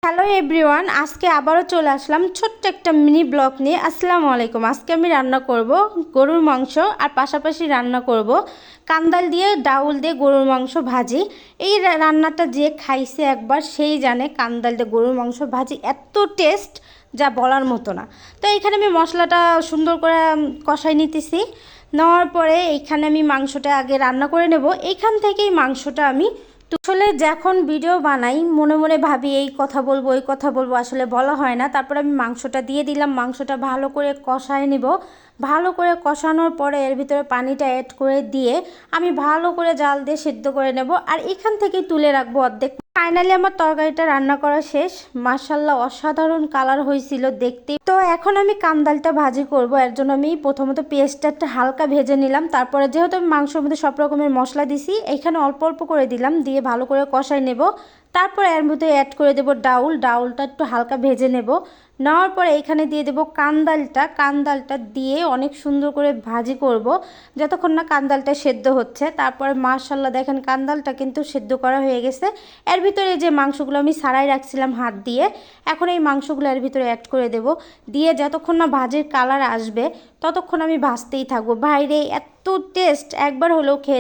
Hello everyone, আজকে আবারও চলে আসলাম ছোট্ট একটা মিনি ব্লগ নিয়ে। আসসালামু আলাইকুম। আজকে আমি রান্না করব গরুর মাংস আর পাশাপাশি রান্না করব কান্দাল দিয়ে ডাউল দিয়ে গরুর মাংস ভাজি। এই রান্নাটা যে খাইছে একবার সেই জানে কান্দাল দিয়ে গরুর মাংস ভাজি এত টেস্ট যা বলার মতো না। তো এইখানে আমি মশলাটা সুন্দর করে কষাই নিতেছি। নেওয়ার পরে এইখানে আমি মাংসটা আগে রান্না করে নেব। এইখান থেকেই মাংসটা আমি আসলে যখন ভিডিও বানাই মনে মনে ভাবি এই কথা বলবো ওই কথা বলবো, আসলে বলা হয় না। তারপর আমি মাংসটা দিয়ে দিলাম, মাংসটা ভালো করে কষায় নিব। ভালো করে কষানোর পরে এর ভিতরে পানিটা অ্যাড করে দিয়ে আমি ভালো করে জাল দিয়ে সিদ্ধ করে নেব। আর এখান থেকে তুলে রাখবো অর্ধেক। ফাইনালি আমার তরকারিটা রান্না করা শেষ। মাশাল্লাহ অসাধারণ কালার হয়েছিল দেখতে। তো এখন আমি কান্দালটা ভাজি করব। এর জন্য আমি প্রথমত পেঁয়াজটা একটা হালকা ভেজে নিলাম। তারপরে যেহেতু আমি মাংসের মধ্যে সব রকমের মশলা দিছি, এখানে অল্প অল্প করে দিলাম, দিয়ে ভালো করে কষাই নেব। তারপর এর মধ্যে অ্যাড করে দেব ডাউলটা একটু হালকা ভেজে নেব। নেওয়ার পরে এখানে দিয়ে দেব কান্দালটা দিয়ে অনেক সুন্দর করে ভাজি করব যতক্ষণ না কান্দালটা সেদ্ধ হচ্ছে। তারপরে মাশাল্লাহ দেখেন কান্দালটা কিন্তু সেদ্ধ করা হয়ে গেছে। এর ভিতরে যে মাংসগুলো আমি ছাড়াই রাখছিলাম হাত দিয়ে, এখন এই মাংসগুলো এর ভিতরে অ্যাড করে দেব। দিয়ে যতক্ষণ না ভাজির কালার আসবে ততক্ষণ আমি ভাজতেই থাকবো। বাইরে এত টেস্ট, একবার হলেও খেয়ে